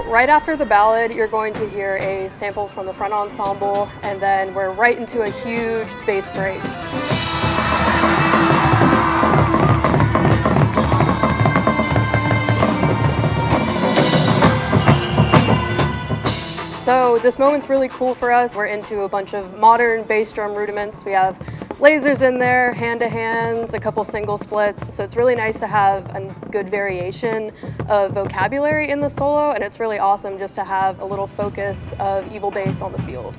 Right after the ballad, you're going to hear a sample from the front ensemble, and then we're right into a huge bass break. So this moment's really cool for us. We're into a bunch of modern bass drum rudiments. We have lasers in there, hand-to-hands, a couple single splits. So it's really nice to have a good variation of vocabulary in the solo, and it's really awesome just to have a little focus of evil bass on the field.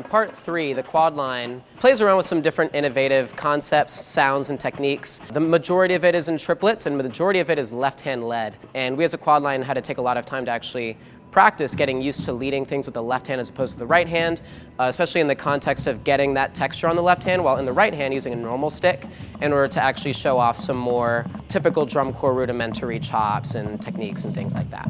Part 3, the quad line, plays around with some different innovative concepts, sounds, and techniques. The majority of it is in triplets, and the majority of it is left-hand led. And we as a quad line had to take a lot of time to actually practice getting used to leading things with the left hand as opposed to the right hand, especially in the context of getting that texture on the left hand, while in the right hand using a normal stick in order to actually show off some more typical drum corps rudimentary chops and techniques and things like that.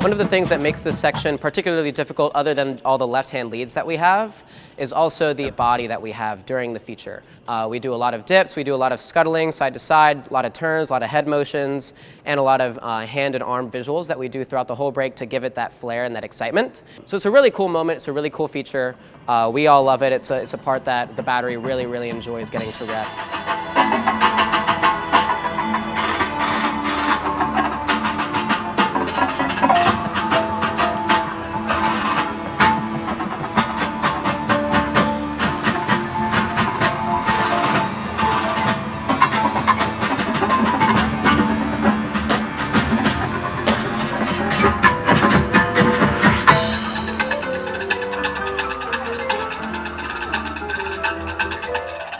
One of the things that makes this section particularly difficult, other than all the left-hand leads that we have, is also the body that we have during the feature. We do a lot of dips, we do a lot of scuttling side to side, a lot of turns, a lot of head motions, and a lot of hand and arm visuals that we do throughout the whole break to give it that flair and that excitement. So it's a really cool moment, it's a really cool feature. We all love it. It's a part that the battery really, really enjoys getting to rep.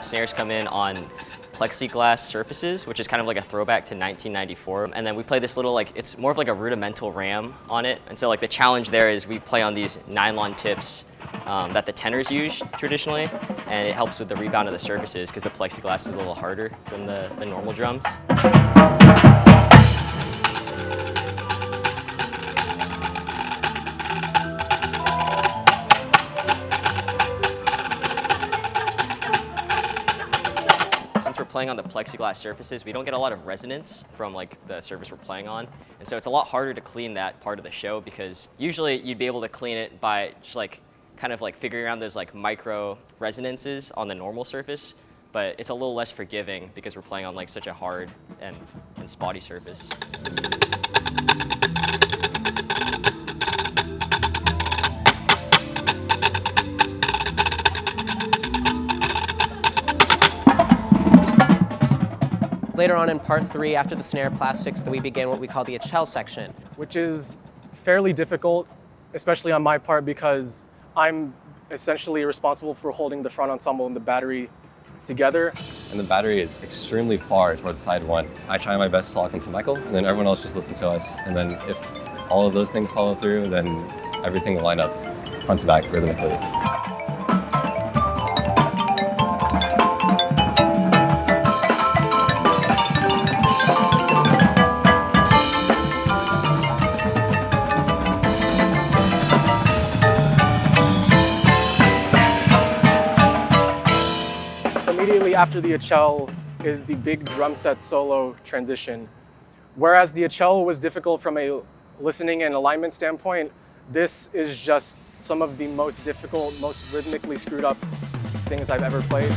Snares come in on plexiglas surfaces, which is kind of like a throwback to 1994. And then we play this little, it's more of like a rudimental ram on it. And so like the challenge there is we play on these nylon tips that the tenors use traditionally, and it helps with the rebound of the surfaces because the plexiglass is a little harder than the normal drums. We're playing on the plexiglass surfaces, we don't get a lot of resonance from like the surface we're playing on, and so it's a lot harder to clean that part of the show, because usually you'd be able to clean it by just like kind of like figuring out those like micro resonances on the normal surface, but it's a little less forgiving because we're playing on like such a hard and spotty surface. Later on in part 3, after the snare plastics, we begin what we call the echelle section, which is fairly difficult, especially on my part, because I'm essentially responsible for holding the front ensemble and the battery together. And the battery is extremely far towards side 1. I try my best to lock into Michael, and then everyone else just listen to us. And then if all of those things follow through, then everything will line up front to back rhythmically. Immediately after the echelle is the big drum set solo transition. Whereas the echelle was difficult from a listening and alignment standpoint, this is just some of the most difficult, most rhythmically screwed up things I've ever played.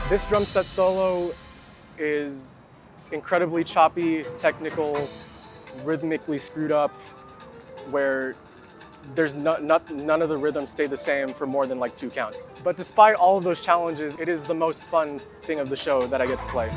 This drum set solo is incredibly choppy, technical, rhythmically screwed up, where none of the rhythms stay the same for more than like 2 counts. But despite all of those challenges, it is the most fun thing of the show that I get to play.